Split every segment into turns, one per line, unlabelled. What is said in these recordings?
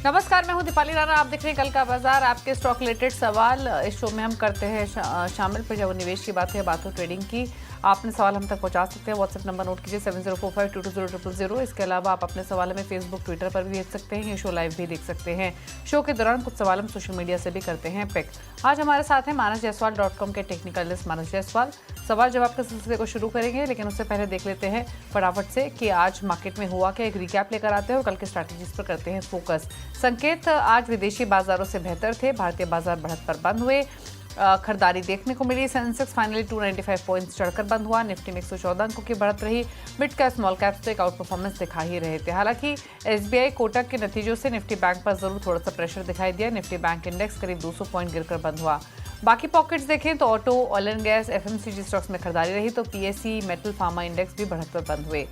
नमस्कार, मैं हूं दीपाली राणा। आप देख रहे हैं कल का बाजार। आपके स्टॉक रिलेटेड सवाल इस शो में हम करते हैं शामिल। फिर जब निवेश की बात है, बात हो ट्रेडिंग की, आपने सवाल हम तक पहुंचा सकते हैं। व्हाट्सएप नंबर नोट कीजिए 7045220000। इसके अलावा आप अपने सवाल हमें फेसबुक ट्विटर पर भी भेज सकते हैं। ये शो लाइव भी देख सकते हैं। शो के दौरान कुछ सवाल हम सोशल मीडिया से भी करते हैं पिक। आज हमारे साथ हैं manasjaiswal.com के टेक्निकल लिस्ट मानस जायसवाल। सवाल जवाब के सिलसिले को शुरू करेंगे, लेकिन उससे पहले देख लेते हैं फटाफट से कि आज मार्केट में हुआ क्या। एक रिकैप लेकर आते हैं और कल के स्ट्रैटेजीज पर करते हैं फोकस। संकेत आज विदेशी बाजारों से बेहतर थे। भारतीय बाजार बढ़त पर बंद हुए। खरीदारी देखने को मिली। सेंसेक्स फाइनली 295 पॉइंट्स चढ़कर बंद हुआ। निफ्टी में 114 अंकों की बढ़त रही। मिड कैप स्मॉल कैप्स तो एक आउट परफॉर्मेंस दिखा ही रहे थे। हालांकि एसबीआई कोटक के नतीजों से निफ्टी बैंक पर जरूर थोड़ा सा प्रेशर दिखाई दिया। निफ्टी बैंक इंडेक्स करीब 200 पॉइंट गिरकर बंद हुआ। बाकी पॉकेट्स देखें तो auto, oil and gas, FMCG stocks में खरीदारी रही। तो पीएससी, मेटल, फार्मा इंडेक्स भी बढ़त पर बंद हुए।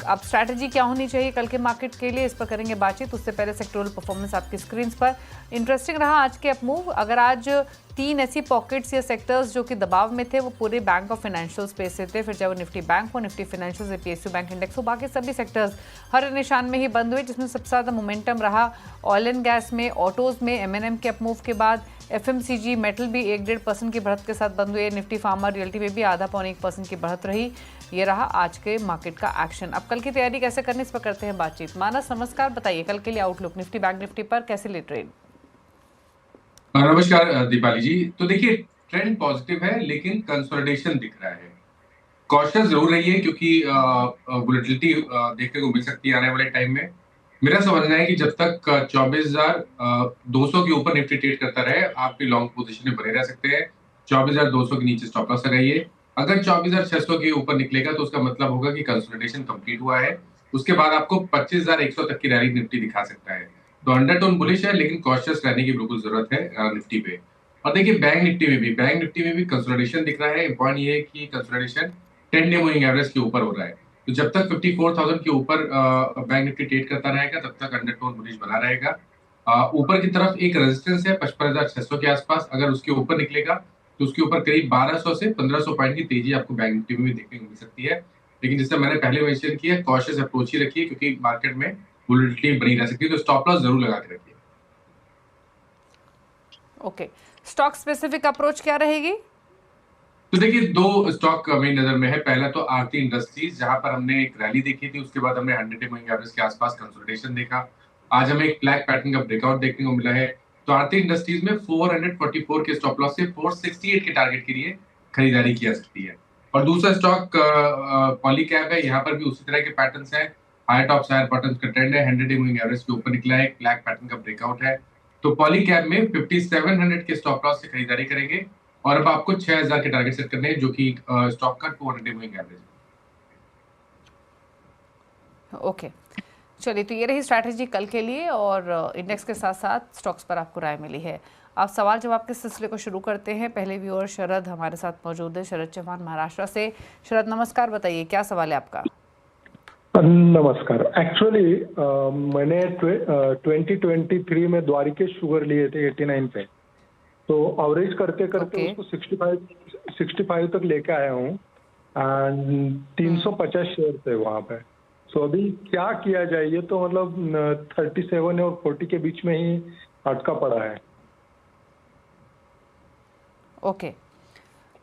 अब स्ट्रैटेजी क्या होनी चाहिए कल के मार्केट के लिए, इस पर करेंगे बातचीत। उससे पहले सेक्टोरल परफॉर्मेंस आपकी स्क्रीन पर। इंटरेस्टिंग रहा आज के अपमूव। अगर आज 3 ऐसी पॉकेट्स या सेक्टर्स जो कि दबाव में थे, वो पूरे बैंक और फाइनेंशियल स्पेस से थे। फिर चाहे वो निफ्टी बैंक हो, निफ्टी फाइनेंशियल से पीएसयू बैंक इंडेक्स हो, बाकी सभी सेक्टर्स हर निशान में ही बंद हुए। जिसमें सबसे ज़्यादा मोमेंटम रहा ऑयल एंड गैस में, ऑटोज में, एमएनएम के अपमूव के बाद। एफएमसीजी, मेटल भी 1-1.5% की बढ़त के साथ बंद हुए। निफ्टी फार्मा, रियल्टी में भी 0.5-1% की बढ़त रही। ये रहा आज के मार्केट का एक्शन। अब कल की तैयारी कैसे करनी, इस पर करते हैं बातचीत। मानस, नमस्कार, बताइए कल के लिए आउटलुक निफ्टी बैंक निफ्टी पर कैसे ले ट्रेड।
नमस्कार दीपाली जी। तो देखिए, ट्रेंड पॉजिटिव है लेकिन कंसोलिडेशन दिख रहा है। कॉशियस जरूर रहिए क्योंकि वोलेटिलिटी देखने को मिल सकती है आने वाले टाइम में। मेरा समझना है कि जब तक 24,200 के ऊपर निफ्टी ट्रेड करता रहे, आप भी लॉन्ग पोजीशन में बने रह सकते हैं। 24,200 के नीचे स्टॉप लॉस लगाइए। अगर 24,600 के ऊपर निकलेगा तो उसका मतलब होगा कि कंसोलिडेशन कंप्लीट हुआ है। उसके बाद आपको 25,100 तक की रैली निफ्टी दिखा सकता है। तो अंडरटोन बुलिश है लेकिन कॉशियस रहने की बिल्कुल जरूरत है निफ्टी पे। और देखिए, बैंक निफ्टी में भी कंसोलिडेशन दिख रहा है। पॉइंट ये है कि कंसोलिडेशन 10 डे मूविंग एवरेज के ऊपर हो रहा है। तो जब तक 54,000 के ऊपर बैंक निफ्टी ट्रेड करता रहेगा, तब तक अंडरटोन बुलिश बना रहेगा। ऊपर की तरफ एक रेजिस्टेंस है 55,600 के आसपास। अगर उसके ऊपर निकलेगा तो उसके ऊपर करीब 1200 से 1500 पॉइंट की तेजी आपको बैंक निफ्टी में भी देखने को मिल सकती है। लेकिन जैसे मैंने पहले मेंशन किया, कॉशियस अप्रोच ही रखिए क्योंकि मार्केट में वोलेटिलिटी बनी रह सकती है। तो स्टॉप लॉस जरूर लगा के रखिए।
ओके, स्टॉक स्पेसिफिक अप्रोच क्या रहेगी?
तो देखिए, 2 स्टॉक मेरी नजर में है। पहला तो आरती इंडस्ट्रीज, जहां पर हमने एक रैली देखी थी, उसके बाद हमने 100 डे मूविंग एवरेज के आसपास कंसोलिडेशन देखा। आज हमें एक फ्लैग पैटर्न का ब्रेकआउट देखने को मिला है। तो आरती इंडस्ट्रीज में 444 के स्टॉप लॉस से 468 के टारगेट के लिए खरीदारी की जा सकती है। और दूसरा स्टॉक पॉलीकैब है। यहाँ पर भी उसी तरह के पैटर्न्स हैं। हायर टॉप हायर बॉटम्स का ट्रेंड है। 100 डे मूविंग एवरेज के ऊपर निकला है, एक फ्लैग पैटर्न का ब्रेकआउट है। तो पॉलीकैब में 5700 के स्टॉप लॉस से खरीदारी करेंगे। और अब आपको 6,000 के टारगेट सेट करने हैं, जो कि स्टॉक का 200 डे मूविंग एवरेज है।
ओके, चलिए, तो ये रही स्ट्रैटेजी कल के लिए और इंडेक्स के साथ साथ स्टॉक्स पर आपको राय मिली है। आप सवाल जवाब के सिलसिले को शुरू करते हैं। पहले व्यूअर शरद हमारे साथ मौजूद है, शरद चौहान महाराष्ट्र से। शरद, नमस्कार, बताइए क्या सवाल है आपका।
नमस्कार। एक्चुअली मैंने 2023 में द्वारिकेश शुगर लिए थे 89 पे। तो एवरेज करते करते उसको 65 तक लेके आया हूँ एंड 350 शेयर थे वहां पे। सो अभी क्या किया जाए? ये तो मतलब 37 और 40 के बीच में ही अटका पड़ा है।
ओके,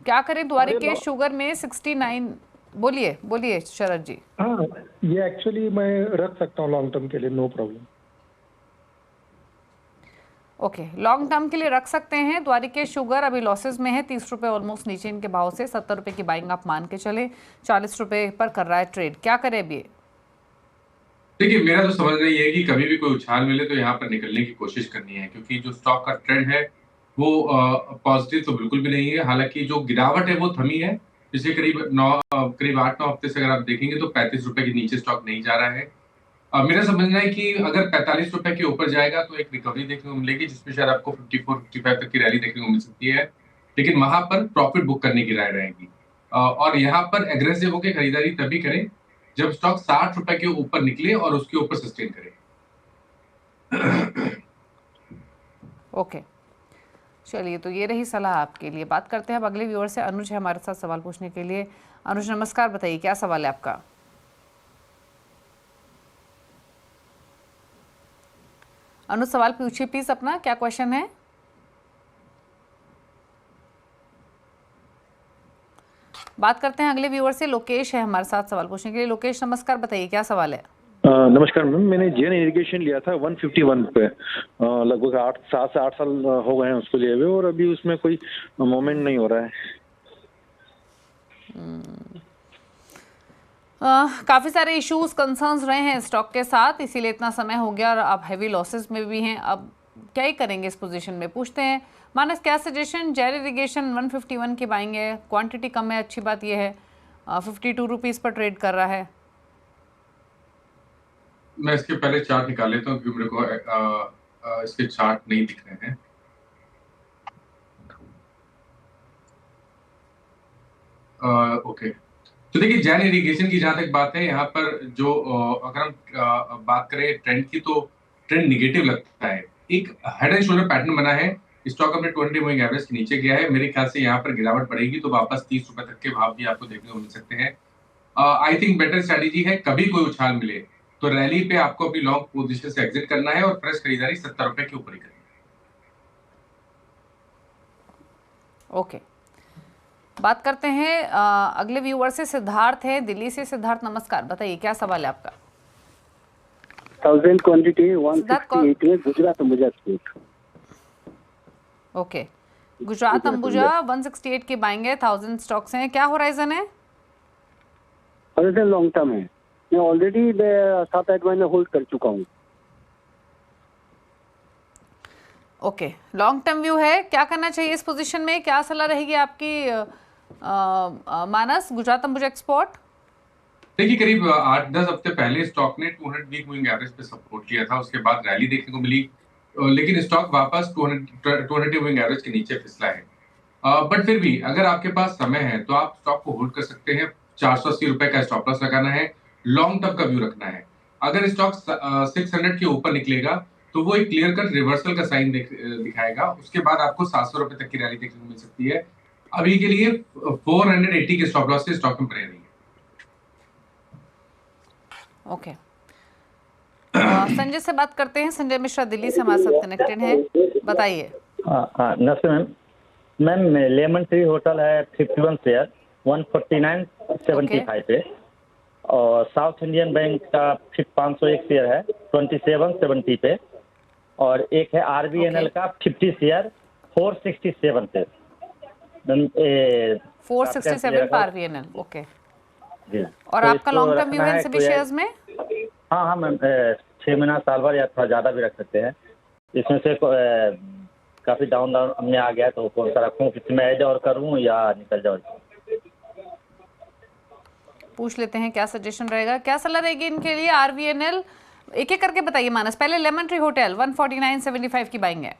क्या करें द्वारिकेश शुगर में 69? बोलिए बोलिए शरद जी।
हाँ, ये एक्चुअली मैं रख सकता हूँ लॉन्ग टर्म के लिए, no problem.
Okay, long term के लिए रख सकते हैं। द्वारिकेश शुगर अभी लॉसेस में है, 30 रुपये ऑलमोस्ट नीचे इनके भाव से। 70 रुपये की बाइंग आप मान के चले, 40 रुपये पर कर रहा है ट्रेड। क्या करें अभी?
देखिए, मेरा तो समझना ये है कि कभी भी कोई उछाल मिले तो यहाँ पर निकलने की कोशिश करनी है, क्योंकि जो स्टॉक का ट्रेंड है वो पॉजिटिव तो बिल्कुल भी नहीं है। हालांकि जो गिरावट है वो थमी है। पिछले करीब 8-9 हफ्ते से अगर आप देखेंगे तो 35 रुपए के नीचे स्टॉक नहीं जा रहा है। मेरा समझना है कि अगर 45 रुपए के ऊपर जाएगा तो एक रिकवरी देखने को मिलेगी, जिसमें शायद आपको 54-55 तक की रैली देखने को मिल सकती है। लेकिन वहां पर प्रॉफिट बुक करने की राय रहेगी। और यहाँ पर एग्रेसिव होकर खरीदारी तभी करें जब स्टॉक 60 रुपए के ऊपर निकले और उसके ऊपर सस्टेन करे।
ओके, चलिए, तो ये रही सलाह आपके लिए। बात करते हैं अब अगले व्यूअर से। अनुज है हमारे साथ सवाल पूछने के लिए। अनुज, नमस्कार, बताइए क्या सवाल है आपका। अनुज सवाल पूछिए प्लीज अपना, क्या क्वेश्चन है? बात करते हैं अगले व्यूअर से। लोकेश है हमारे साथ सवाल पूछने के लिए। लोकेश नमस्कार, बताइए क्या सवाल है?
नमस्कार मैम, मैंने जेन इरिगेशन लिया था 151 पे, लगभग 7 से 8 साल हो गए हैं उसको लिए हुए, और अभी उसमें कोई मोमेंट नहीं हो रहा है।
काफ़ी सारे इश्यूज कंसर्न्स रहे हैं स्टॉक के साथ, इसीलिए इतना समय हो गया और आप हैवी लॉसेस में भी हैं। अब क्या ही करेंगे इस पोजीशन में? पूछते हैं मानस, क्या सजेशन? जेन इरिगेशन 151 की बाइंग है, क्वांटिटी कम है, अच्छी बात यह है 52 रुपीज़ पर ट्रेड कर रहा है।
मैं इसके पहले चार्ट निकाल लेता हूँ क्योंकि मेरे को इसके चार्ट नहीं दिख रहे हैं। ओके, तो देखिए जैन इरिगेशन की जहां तक बात है, यहाँ पर जो अगर हम बात करें ट्रेंड की, तो ट्रेंड निगेटिव लगता है। एक हेड एंड शोल्डर पैटर्न बना है, स्टॉक अपने 20 मूविंग एवरेज के नीचे गया है। मेरे ख्याल से यहाँ पर गिरावट बढ़ेगी तो वापस 30 रुपए तक के भाव भी आपको देखने को मिल सकते हैं। आई थिंक बेटर स्ट्रेटेजी है, कभी कोई उछाल मिले तो रैली पे आपको अपनी लॉन्ग पोजीशन से एग्जिट करना है और फ्रेश खरीदारी 70 रुपए के ऊपर ही करनी है।
ओके, बात करते हैं अगले व्यूअर से। सिद्धार्थ है दिल्ली से। सिद्धार्थ नमस्कार, बताइए क्या सवाल है आपका?
1000 क्वांटिटी 168 में गुजरात अंबुजा स्टॉक।
ओके, गुजरात अंबुजा 168 की बाइंग है, 1000 स्टॉक्स हैं, क्या होराइजन है?
होराइजन लॉन्ग टर्म है, मैं ऑलरेडी 7-8 महीने होल्ड कर चुका हूँ।
ओके, लॉन्ग टर्म व्यू है, क्या करना चाहिए इस पोजीशन में? क्या सलाह रहेगी आपकी मानस? गुजरात अंबुजा एक्सपोर्ट
देखिए करीब 8-10 हफ्ते पहले स्टॉक ने 200 वीक मूविंग एवरेज पे सपोर्ट लिया था, उसके बाद रैली देखने को मिली, लेकिन स्टॉक वापस 200 मूविंग एवरेज के नीचे फिसला है। बट फिर भी अगर आपके पास समय है तो आप स्टॉक को होल्ड कर सकते हैं। 480 रुपए का स्टॉप लॉस लगाना है, लॉन्ग टर्म का व्यू रखना है। अगर स्टॉक 600 के ऊपर निकलेगा तो वो एक क्लियर कट रिवर्सल का साइन दिखाएगा, उसके बाद आपको 700 रुपए तक की रैली देखने को मिल सकती है। अभी के लिए 480 के स्टॉप लॉस से स्टॉक में बने रही है।
ओके, संजय से बात करते हैं। संजय मिश्रा दिल्ली से हमारे साथ कनेक्टेड हैं, बताइए।
नमस्ते ma'am. Ma'am lemon tree hotel है 51 शेयर 149.75 पे, और साउथ इंडियन बैंक का 501 शेयर है 27.70 पे, और एक है आरबीएनएल का 50 शेयर 467 पे।
467 पर आरबीएनएल। ओके,
जी।
और
तो
आपका
इसको
लॉन्ग टर्म व्यू
रखना
है इन
है
सभी
कोई?
शेयर्स में?
हाँ मैम, 6 महीना साल भर या थोड़ा ज़्यादा भी रख सकते हैं। इसमें से काफ़ी डाउन में आ गया है तो कौन सा रखूँ, इसमें ऐड और करूँ या निकल जाऊँ?
पूछ लेते हैं क्या सजेशन रहेगा, क्या सलाह रहेगी इनके लिए। आरबीएनएल एक एक करके बताइए मानस। पहले लेमन ट्री होटल 149.75 की बाइंग है।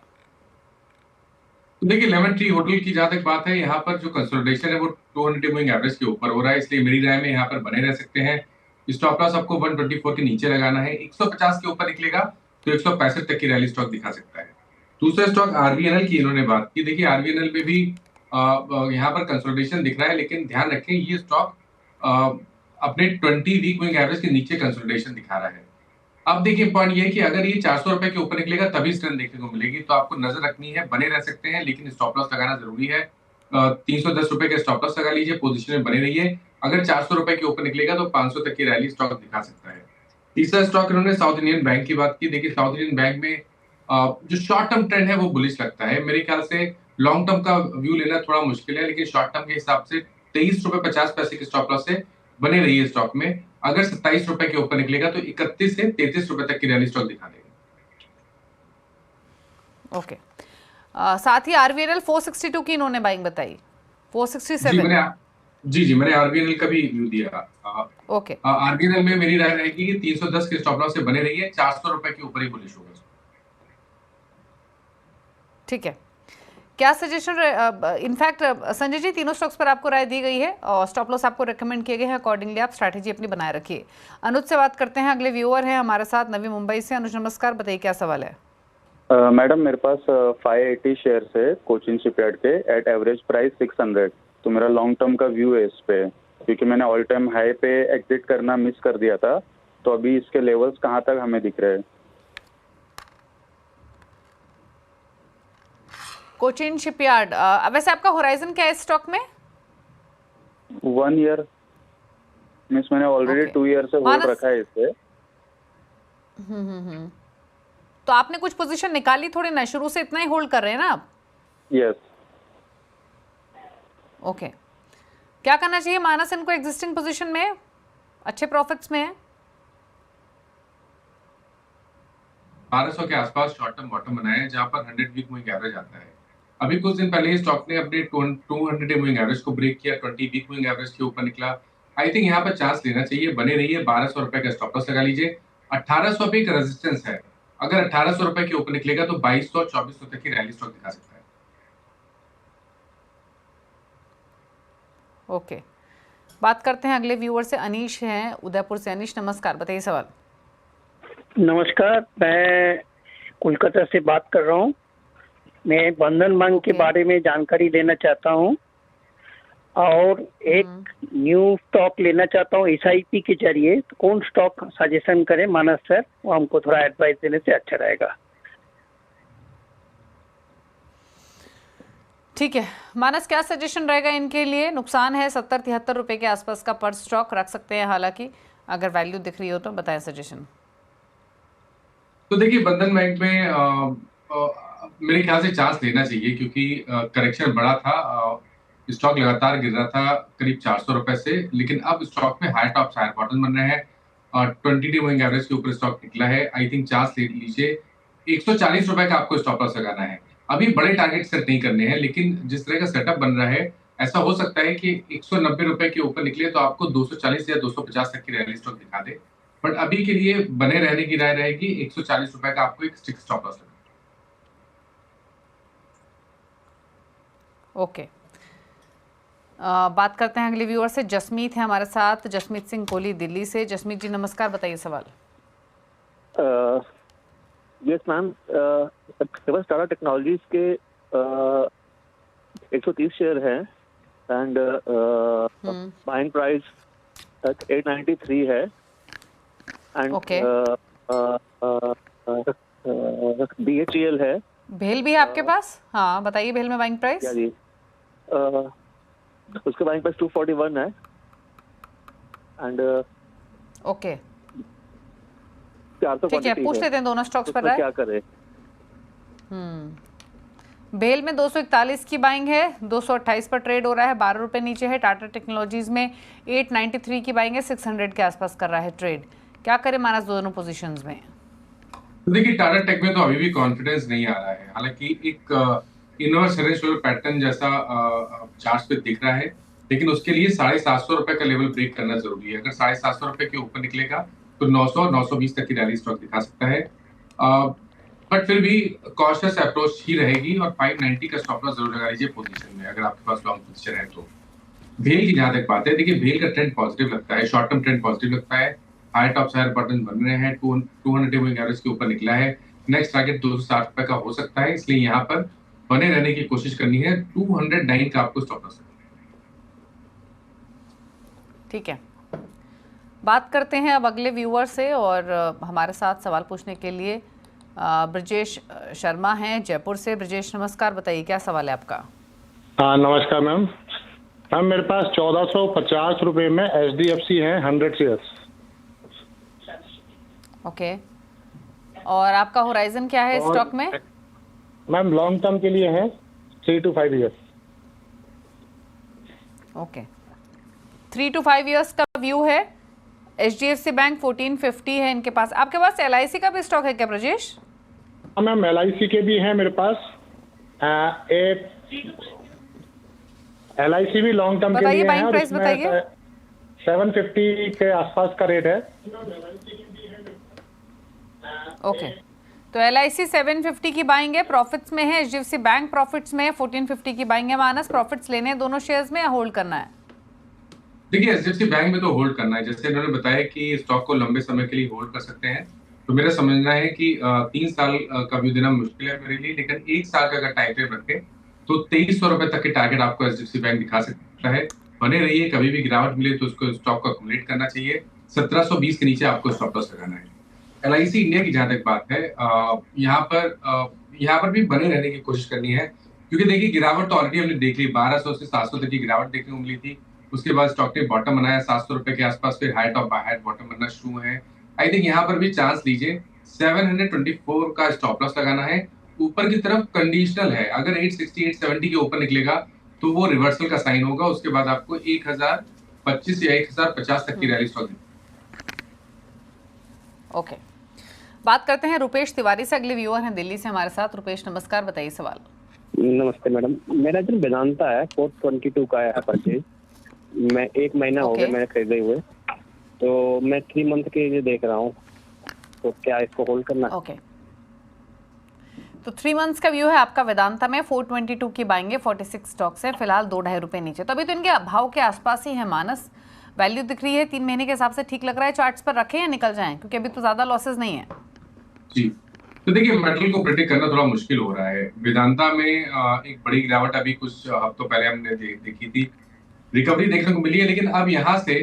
देखिए लेमन ट्री होटल की जहां तक बात है, यहाँ पर जो कंसोलिडेशन है वो 200 मूविंग एवरेज के ऊपर हो रहा है, इसलिए मेरी राय में यहाँ पर बने रह सकते हैं। स्टॉप लॉस आपको 124 के नीचे लगाना है। 150 के ऊपर निकलेगा तो 165 तक की रैली स्टॉक दिखा सकता है। दूसरा स्टॉक आरबीएनएल की इन्होंने बात की। देखिए आरबीएनएल में भी यहाँ पर कंसोलिडेशन दिख रहा है, लेकिन ध्यान रखें ये स्टॉक अपने 20 वीक मूविंग एवरेज के नीचे कंसोलिडेशन दिखा रहा है। अब देखिए पॉइंट ये है कि अगर ये 400 रुपए के ऊपर निकलेगा तभी स्ट्रेंथ देखने को मिलेगी, तो आपको नजर रखनी है, बने रह सकते हैं, लेकिन स्टॉप लॉस लगाना जरूरी है। 310 रुपए के स्टॉप लॉस लगा लीजिए, पोजीशन में बने रहिए। अगर 400 रुपए के ऊपर निकलेगा तो 500 तक की रैली स्टॉक दिखा सकता है। तीसरा स्टॉक इन्होंने साउथ इंडियन बैंक की बात की। देखिए साउथ इंडियन बैंक में जो शॉर्ट टर्म ट्रेंड है वो बुलिश लगता है। मेरे ख्याल से लॉन्ग टर्म का व्यू लेना थोड़ा मुश्किल है, लेकिन शॉर्ट टर्म के हिसाब से 23 रुपए 50 पैसे के स्टॉप लॉस से बने रहिए स्टॉक में। अगर 27 रुपए के ऊपर निकलेगा तो 31 से 33 रुपए तक की रैली स्टॉक दिखा देगा।
ओके, साथ ही आरबीएनएल 462 की इन्होंने बाइंग बताई। 467
जी मैंने आरबीएनएल का भी व्यू दिया।
ओके,
आरबीएनएल में मेरी राय रहेगी कि 310 के स्टॉप लॉस से बने रहिए, 400 रुपए के ऊपर ही बुलिश होगा।
ठीक है, क्या सजेशन? इनफैक्ट संजय जी तीनों स्टॉक्स पर आपको राय दी गई है और स्टॉप लॉस आपको रेकमेंड किए गए हैं, अकॉर्डिंगली आप स्ट्रैटेजी अपनी बनाए रखिए। अनुज से बात करते हैं, अगले व्यूअर हैं हमारे साथ नवी मुंबई से। अनुज नमस्कार, बताइए क्या सवाल है?
मैडम मेरे पास 580 शेयर है कोचिन शिपयार्ड के एट एवरेज प्राइस 600। तो मेरा लॉन्ग टर्म का व्यू है इस पे, क्योंकि मैंने ऑल टाइम हाई पे एग्जिट करना मिस कर दिया था, तो अभी इसके लेवल्स कहाँ तक हमें दिख रहे हैं?
कोचिन शिपयार्ड, वैसे आपका होराइजन क्या है इस स्टॉक में?
1 ईयर मीन्स मैंने ऑलरेडी
Okay.
2 ईयर से होल्ड
मानस-
रखा है इसे।
तो आपने कुछ पोजीशन निकाली थोड़ी ना, शुरू से इतना ही होल्ड कर रहे हैं ना आप?
यस।
ओके, क्या करना चाहिए मानस इनको? एग्जिस्टिंग पोजीशन में अच्छे प्रॉफिट्स में है,
1200 के आसपास शॉर्ट टर्म बॉटम बनाया है जहां पर 100 वीक मूविंग एवरेज आता है। अभी कुछ दिन पहले स्टॉक ने अपने 200 डे मूविंग एवरेज को ब्रेक किया, 20 वीक मूविंग एवरेज के ऊपर निकला। आई थिंक यहाँ पर चांस लेना चाहिए, बने रहिए। 1200 रुपए का स्टॉप लॉस लगा लीजिए। 1800 पे एक रेजिस्टेंस है, अगर 1800 रुपए के ऊपर निकलेगा तो 2200 2400 तक की रैली स्टॉक दिखा सकता है।
ओके। बात करते हैं अगले व्यूअर से, अनीश हैं उदयपुर से। अनीश नमस्कार, बताइए सवाल।
नमस्कार, मैं कोलकाता से बात कर रहा हूँ। मैं बंधन बैंक के
Okay.
बारे में जानकारी लेना चाहता हूँ और एक न्यू स्टॉक लेना चाहता हूँ SIP के जरिए। तो कौन स्टॉक सजेशन करें मानस सर, वो हमको थोड़ा एडवाइस देने से अच्छा रहेगा।
ठीक है मानस, क्या सजेशन रहेगा इनके लिए? नुकसान है 70-73 रुपए के आसपास का पर स्टॉक रख सकते हैं, हालांकि अगर वैल्यू दिख रही हो तो बताएं सजेशन।
तो देखिए बंधन बैंक में मेरे ख्याल से चांस लेना चाहिए क्योंकि करेक्शन बड़ा था। स्टॉक लगातार गिर रहा था करीब 400 रुपए से, लेकिन अब स्टॉक में हाई टॉप हायर बॉटम बन रहे हैं और 20 डे मूविंग एवरेज के ऊपर स्टॉक निकला है। आई थिंक चांस ले लीजिए। 140 रुपए का आपको स्टॉप लॉस लगाना है। अभी बड़े टारगेट सेट नहीं करने हैं, लेकिन जिस तरह का सेटअप बन रहा है ऐसा हो सकता है कि 190 रुपए के ऊपर निकले तो आपको 240 या 250 तक की रैली स्टॉक दिखा दे। बट अभी के लिए बने रहने की राय रहेगी। 140 रुपए का आपको एक स्टिक स्टॉप लॉस लगेगा।
ओके, बात करते हैं अगले व्यूअर से। जसमीत है हमारे साथ, जसमीत सिंह कोहली दिल्ली से। जसमीत जी नमस्कार, बताइए सवाल।
यस मैम, टाटा टेक्नोलॉजीज के 130 शेयर हैं एंड बाइंग प्राइस 893 है एंड
Okay.
BHEL है।
भेल भी है आपके पास? हाँ बताइए, भेल में बाइंग प्राइस?
क्या जी? उसका बाइंग प्राइस 241 है एंड
ओके
400
ठीक है, पूछ लेते हैं दोनों स्टॉक्स पर राय।
क्या करें?
भेल में 241 की बाइंग है, 228 पर ट्रेड हो रहा है, 12 रुपए नीचे है। टाटा टेक्नोलॉजीज में 893 की बाइंग है, 600 के आसपास कर रहा है ट्रेड। क्या करें मानस दोनों पोजीशंस में?
तो देखिए टाटा टेक में तो अभी भी कॉन्फिडेंस नहीं आ रहा है। हालांकि एक इनवर्स हेरेंशियल पैटर्न जैसा चार्ट पे दिख रहा है, लेकिन उसके लिए 750 रुपए का लेवल ब्रेक करना जरूरी है। अगर 750 रुपए के ऊपर निकलेगा तो 900-920 तक की रैली स्टॉक दिखा सकता है। बट फिर भी कॉशियस अप्रोच ही रहेगी और 590 का स्टॉप लॉस जरूर लगा लीजिए पोजीशन में, अगर आपके पास लॉन्ग पोजीशन है तो। भेल की जहां तक बात है, देखिए भेल का ट्रेंड पॉजिटिव लगता है, शॉर्ट टर्म ट्रेंड पॉजिटिव लगता है। हायर टॉप हायर बटन बन रहे हैं, 200 डे मूविंग एवरेज के ऊपर निकला है। नेक्स्ट टारगेट 260 रुपए का हो सकता है, इसलिए यहाँ पर बने रहने की कोशिश करनी है। 209 का आपको स्टॉप लॉस।
ठीक है, बात करते हैं अब अगले व्यूअर से और हमारे साथ सवाल पूछने के लिए ब्रजेश शर्मा हैं जयपुर से। ब्रजेश नमस्कार, बताइए क्या सवाल है आपका?
हाँ नमस्कार मैम। मैम मेरे पास 1450 रुपए में HDFC है 100 शेयर्स।
ओके, और आपका होराइजन क्या है स्टॉक में?
मैम लॉन्ग टर्म के लिए है 3 to 5 years.
Okay, 3 to 5 years का व्यू है। HDFC बैंक 1450 है इनके पास। आपके पास LIC का भी स्टॉक है क्या ब्रजेश?
हाँ मैम LIC के भी है मेरे पास। LIC भी लॉन्ग टर्म के
बताइए,
लिए
बाइंग
है और
प्राइस
इसमें
बताइए।
750 के आसपास का रेट है।
ओके, तो LIC 750 की बाइंग है, प्रॉफिट्स में है। HDFC बैंक प्रॉफिट्स में है, 1450 की बाइंग है। मानस प्रॉफिट्स लेने हैं दोनों शेयर्स में या होल्ड करना है?
देखिए HDFC बैंक में तो होल्ड करना है। जैसे इन्होंने बताया कि स्टॉक को लंबे समय के लिए होल्ड कर सकते हैं, तो मेरा समझना है कि 3 साल का व्यू देना मुश्किल है मेरे लिए, लेकिन 1 साल का अगर टाइम फ्रेम रखें तो 2300 रुपए तक के टारगेट आपको HDFC बैंक दिखा सकता है। बने रहिए, कभी भी गिरावट मिले तो उसको स्टॉक को अक्यूमुलेट करना चाहिए। 1720 के नीचे आपको स्टॉप लॉस लगाना है। LIC इंडिया की जहां तक बात है, यहाँ पर भी बने रहने की कोशिश करनी है। क्योंकि देखिए गिरावट तो ऑलरेडी हमने देख ली, 1200 से 700 तक की गिरावट देखने को मिली थी। उसके बाद स्टॉक ने बॉटम बनाया 700 रुपए के आसपास, फिर हाई टॉप हाई बॉटम बनना शुरू है। आई थिंक यहाँ पर भी चांस लीजिए। 724 का स्टॉप लॉस लगाना है। ऊपर की तरफ कंडीशनल है, अगर 860 870 के ऊपर निकलेगा तो वो रिवर्सल का साइन होगा। उसके बाद आपको 1025 या 1050 तक की रैली स्टॉक।
ओके, बात करते हैं रुपेश तिवारी से। अगले व्यूअर हैं दिल्ली से हमारे साथ। रुपेश नमस्कार, बताइए सवाल।
नमस्ते मैडम, मेरा जो वेदांता है 422 का है परचेज। मैं 1 महीना हो गया मैंने खरीदे हुए, तो मैं 3 मंथ के लिए देख रहा हूँ, तो क्या इसको होल्ड करना?
ओके, तो 3 मंथ्स का व्यू है आपका वेदांता में। 422 की बाइंग है, 46 स्टॉक्स है, फिलहाल 2-2.5 रुपए नीचे। तो अभी तो इनके भाव के आसपास ही है मानस। वैल्यू दिख रही है 3 महीने के हिसाब से ठीक लग रहा है। चार्ट्स पर रखें या निकल जाएं, क्योंकि अभी तो ज्यादा लॉसेज नहीं है।
जी, तो देखिए मेटल को प्रेडिक्ट करना थोड़ा मुश्किल हो रहा है। वेदांता में एक बड़ी गिरावट अभी कुछ हफ्तों पहले हमने देखी थी, रिकवरी देखने को मिली है, लेकिन अब यहाँ से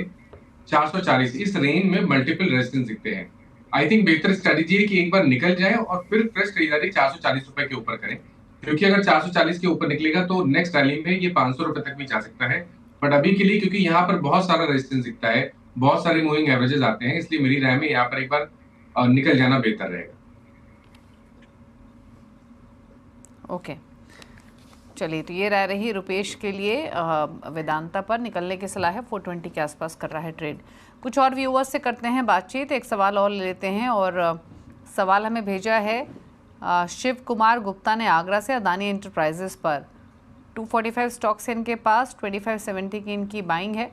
440 इस रेंज में मल्टीपल रेजिस्टेंस दिखते हैं। आई थिंक बेहतर स्ट्रेटेजी है कि एक बार निकल जाए और फिर फ्रेश खरीदारी 440 रुपए के ऊपर करें, क्योंकि अगर 440 के ऊपर निकलेगा तो नेक्स्ट रैली में ये 500 रुपए तक भी जा सकता है। बट अभी के लिए क्योंकि यहाँ पर बहुत सारा रेजिस्टेंस दिखता है, बहुत सारे मूविंग एवरेजेस आते हैं, इसलिए मेरी राय में यहाँ पर एक बार निकल जाना बेहतर रहेगा।
ओके, चलिए, तो ये राय रही रुपेश के लिए। वेदांता पर निकलने की सलाह है। 420 के आसपास कर रहा है ट्रेड। कुछ और व्यूअर्स से करते हैं बातचीत। एक सवाल और ले लेते हैं, और सवाल हमें भेजा है शिव कुमार गुप्ता ने आगरा से, अदानी एंटरप्राइजेस पर 245 स्टॉक्स है इनके पास, 2570 की इनकी बाइंग है,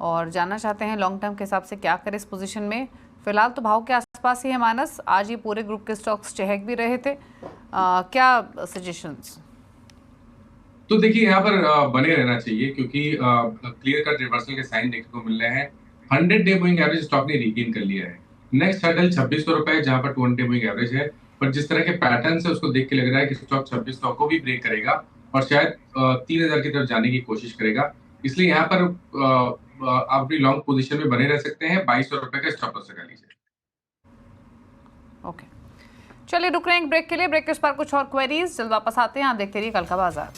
और जानना चाहते हैं लॉन्ग टर्म के हिसाब से क्या करें इस पोजीशन में। फिलहाल तो भाव के आसपास ही है मानस। आज ये पूरे ग्रुप के स्टॉक्स चहक भी रहे थे। क्या सजेशंस?
तो देखिए यहाँ पर बने रहना चाहिए, क्योंकि क्लियर कट रिवर्सल के साइन देखने को मिल रहे हैं। 100 डे मूविंग एवरेज स्टॉक ने रिगेन कर लिया है। नेक्स्ट हर्डल 2600 रुपए है, जहां पर 200 डे मूविंग एवरेज है। पर जिस तरह के पैटर्न से उसको देख के लग रहा है कि स्टॉक 2600 को भी ब्रेक करेगा और शायद 3000 की तरफ जाने की कोशिश करेगा। इसलिए यहाँ पर आप अपनी लॉन्ग पोजीशन में बने रह सकते हैं। 2200 रुपए का स्टॉप लॉस लगा लीजिए।
ओके, चलिए रुक रहे हैं एक ब्रेक के लिए। ब्रेक के उस पर कुछ और क्वेरीज, जल्द वापस आते हैं। आप देखते रहिए कल का बाजार।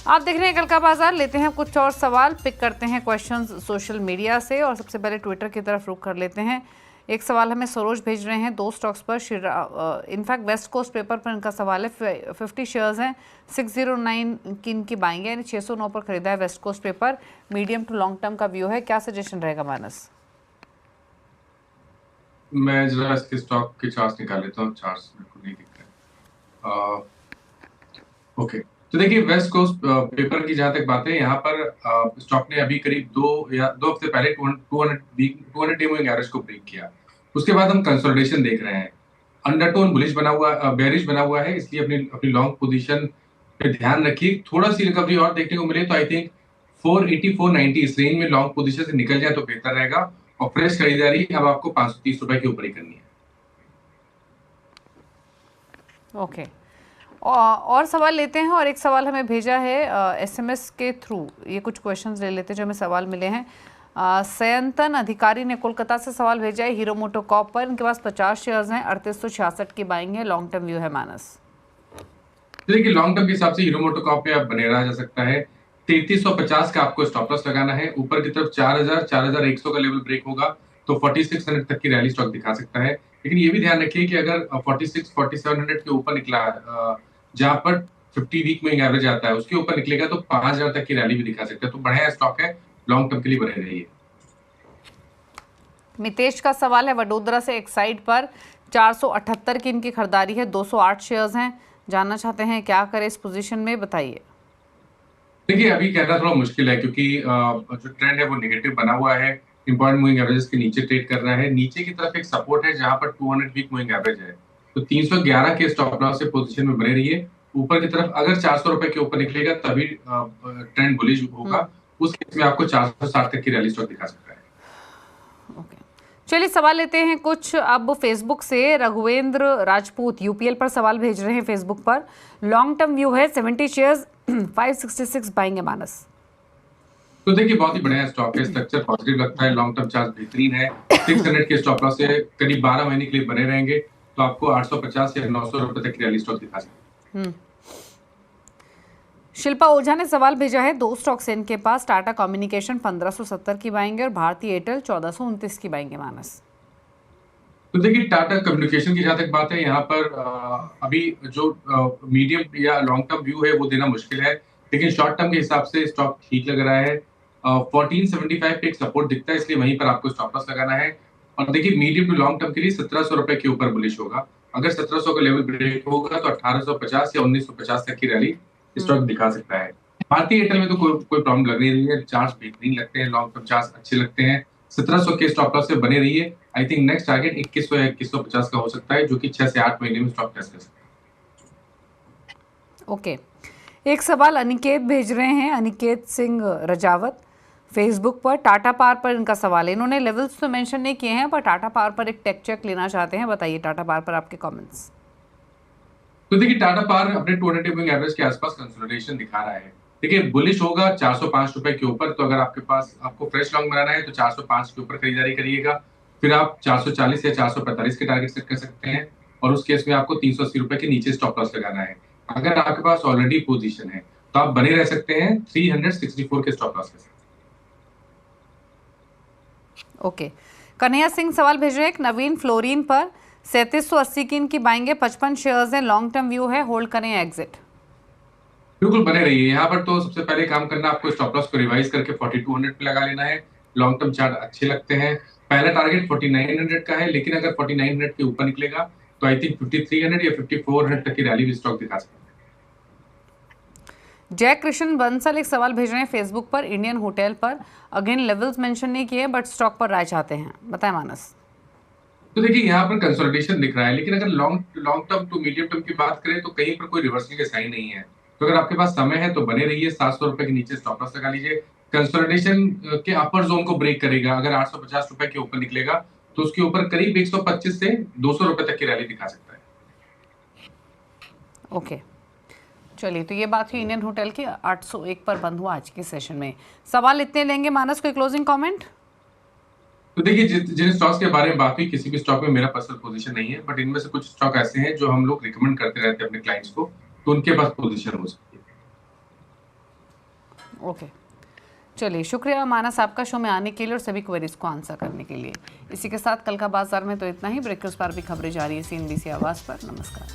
आप देख रहे हैं कल का बाजार। लेते हैं कुछ और सवाल, पिक करते हैं क्वेश्चंस सोशल मीडिया से, और सबसे पहले ट्विटर की तरफ रुख कर लेते हैं। एक सवाल हमें सरोज भेज रहे हैं 2 स्टॉक्स पर। इनफैक्ट वेस्ट कोस्ट पेपर पर इनका सवाल है। 50 शेयर्स हैं, 609 की इनकी बाइंग है, यानी 609 पर खरीदा है West Coast Paper. Medium to long term view व्यू है, क्या सजेशन रहेगा मानस?
मैं जरा इसके स्टॉक के चार्ट्स निकाल लेता हूँ। चार्ट्स मेरे को नहीं दिख रहे। ओके, तो देखिए वेस्ट कोस्ट पेपर की जहां तक बात है, यहाँ पर स्टॉक ने अभी करीब 2 हफ्ते पहले 200 डे मूविंग एवरेज को ब्रेक किया। उसके बाद हम कंसोलिडेशन देख रहे हैं। अंडरटोन बुलिश बना हुआ, बेरिश बना हुआ है, इसलिए अपनी लॉन्ग पोजीशन पे ध्यान रखिए। थोड़ा सी रिकवरी और देखने को मिले तो आई थिंक 480 490 इस रेंज में लॉन्ग पोजीशन से निकल जाए तो बेहतर रहेगा। और फ्रेश खरीदारी अब आपको 530 रुपए के ऊपर ही करनी है।
ओके, और सवाल लेते हैं। और एक सवाल हमें भेजा है SMS के थ्रू। ये कुछ क्वेश्चंस ले लेते हैं जो हमें सवाल मिले हैं। सयंतन अधिकारी ने कोलकाता से सवाल भेजा है हीरो मोटोकॉर्प पर। इनके पास 50 शेयर्स हैं, 3866 की बाइंग है। लॉन्ग टर्म व्यू है मानस?
देखिए लॉन्ग टर्म के हिसाब से हीरो मोटोकॉर्प पे आप बने रहा जा सकता है। 3350 का आपको स्टॉप लॉस लगाना है। ऊपर की तरफ 4100 का लेवल ब्रेक होगा तो 4600 तक की रैली स्टॉक दिखा सकता है। लेकिन ये भी ध्यान रखिए कि अगर 4700 के ऊपर निकला, जहां पर 50 वीक में एवरेज आता है, उसके ऊपर निकलेगा तो 5000 तक की रैली भी दिखा सकता है। तो बढ़िया स्टॉक है, लॉन्ग टर्म के लिए बने रहिए।
मितेश का सवाल है वडोदरा से एक्साइड पर 478 की इनकी खरीदारी है, 208 शेयर्स हैं। जानना चाहते हैं क्या करें इस पोजीशन में, बताइए।
देखिए अभी कहना थोड़ा मुश्किल है, क्योंकि जो ट्रेंड है वो नेगेटिव बना हुआ है। इंपॉर्टेंट मूविंग एवरेज के नीचे ट्रेड कर रहा है। नीचे की तरफ एक सपोर्ट है जहां पर 200 वीक मूविंग एवरेज है, तो 311 के स्टॉप लॉस से पोजीशन में बने रहिए। ऊपर की तरफ अगर 400 रुपए के ऊपर निकलेगा तभी ट्रेंड बुलिश होगा। उस केस में आपको 460 तक की रैली स्टॉक दिखा सकता है।
ओके, चलिए सवाल लेते हैं कुछ। अब फेसबुक से रघुवेंद्र राजपूत यूपीएल पर सवाल भेज रहे हैं फेसबुक पर। लॉन्ग टर्म व्यू है, 70 शेयर्स, 566 बाइंग है मानस।
तो देखिए बहुत ही बढ़िया स्टॉक है, स्ट्रक्चर पॉजिटिव लगता है, लॉन्ग टर्म चार्ट बेहतरीन है। 600 के स्टॉप लॉस से करीब 12 महीने के लिए बने रहेंगे। तो आपको 850 या 900 रुपए तक की रैली स्टॉक दिखा सकता है।
शिल्पा ओझा ने सवाल भेजा है, 2 स्टॉक्स इनके पास, टाटा कम्युनिकेशन 1570 की बाएंगे और भारतीय एयरटेल 1429 की बाएंगे। मानस
तो देखिए, टाटा कम्युनिकेशन की जहां तक बात है, यहाँ पर अभी जो मीडियम या लॉन्ग टर्म व्यू है वो देना मुश्किल है, लेकिन शॉर्ट टर्म के हिसाब से स्टॉक ठीक लग रहा है। 1475 पे एक सपोर्ट दिखता है, इसलिए वहीं पर आपको स्टॉप लॉस लगाना है। और देखिए, मीडियम टू लॉन्ग टर्म के लिए 1700 रुपए के ऊपर बुलिश होगा। अगर 1700 का लेवल ब्रेक होगा तो 1850 या 1950 तक की रैली स्टॉक दिखा सकता है। भारतीय एयरटेल में तो कोई प्रॉब्लम लग नहीं रही है, चार्ट्स बेहतरीन लगते हैं, लॉन्ग टर्म चार्ट्स अच्छे लगते हैं। 1700 के स्टॉप लॉस से बने रहिए। आई थिंक नेक्स्ट टारगेट 2100 या 2150 का हो सकता है, जो कि 6 से 8 महीने में स्टॉक टेस्ट कर सकता है।
ओके, एक सवाल अनिकेत भेज रहे हैं, अनिकेत सिंह रजावत फेसबुक पर। टाटा पावर पर इनका सवाल है, इन्होंने लेवल्स तो मेंशन नहीं किए हैं, पर टाटा पावर पर एक टेक चेक लेना चाहते हैं। बताइए टाटा पावर पर आपके कमेंट्स।
तो देखिए, टाटा पावर अपने 200 मूविंग एवरेज के आसपास कंसोलिडेशन दिखा रहा है। देखिए, बुलिश होगा 405 रुपए के ऊपर, तो अगर आपको फ्रेश लॉन्ग बनाना है तो 405 के ऊपर खरीदारी करिएगा। फिर आप 440 या 445 के टारगेट सेट कर सकते हैं, और उस केस में आपको 380 रुपए के नीचे स्टॉप लॉस लगाना है। अगर आपके पास ऑलरेडी पोजीशन है तो आप बने रह सकते हैं, 364 के स्टॉप लॉस के साथ।
ओके, कन्हैया सिंह सवाल भेज रहे हैं, नवीन फ्लोरिन पर 3780 की इनकी बाएंगे, 55 शेयर्स हैं, लॉन्ग टर्म व्यू है, होल्ड करें एग्जिट?
बिल्कुल बने रहिए। यहाँ पर तो सबसे पहले काम करना, आपको स्टॉप लॉस को रिवाइज करके 4200 पे लगा लेना है। लॉन्ग टर्म चार्ट अच्छे लगते हैं। पहला टारगेट 4900 का है, लेकिन अगर 4900 के ऊपर निकलेगा तो आई थिंक 5300 या 5400 तक की रैली भी स्टॉक दिखा सकता है।
जय कृष्ण बंसल एक सवाल भेज रहे हैं फेसबुक पर, इंडियन होटल पर। अगेन लेवल्स मेंशन नहीं किए, बट स्टॉक पर राय चाहते हैं। बताएं मानस।
तो देखिए, यहाँ पर कंसोलिडेशन दिख रहा है, लेकिन अगर long term to medium term की बात करें तो कहीं पर कोई रिवर्सल के साइन नहीं है। तो अगर आपके पास समय है तो बने रहिए, 700 रुपए के नीचे स्टॉप लॉस लगा लीजिए। कंसोलिडेशन के अपर जोन को ब्रेक करेगा, अगर 850 रुपए के ऊपर निकलेगा तो उसके ऊपर करीब 125 से 200 रुपए तक की रैली दिखा सकता है।
ओके, चलिए, तो ये बात हुई इंडियन होटल की। 801 पर बंद हुआ आज के सेशन में। सवाल इतने लेंगे। मानस, कोई क्लोजिंग कमेंट?
तो देखिए, जिन स्टॉक्स के बारे में बात हुई, किसी भी स्टॉक में मेरा पर्सनल पोजीशन नहीं है, बट इनमें से कुछ स्टॉक ऐसे हैं जो हम लोग रिकमेंड करते रहते हैं अपने क्लाइंट्स को, तो उनके पास पोजीशन हो सकती है।
ओके, चलिए, शुक्रिया मानस आपका शो में आने के लिए और सभी क्वेरीज को आंसर करने के लिए। इसी के साथ कल का बाजार में तो इतना ही। ब्रेक के उस पार भी खबरें जारी है CNBC आवाज़ पर। नमस्कार।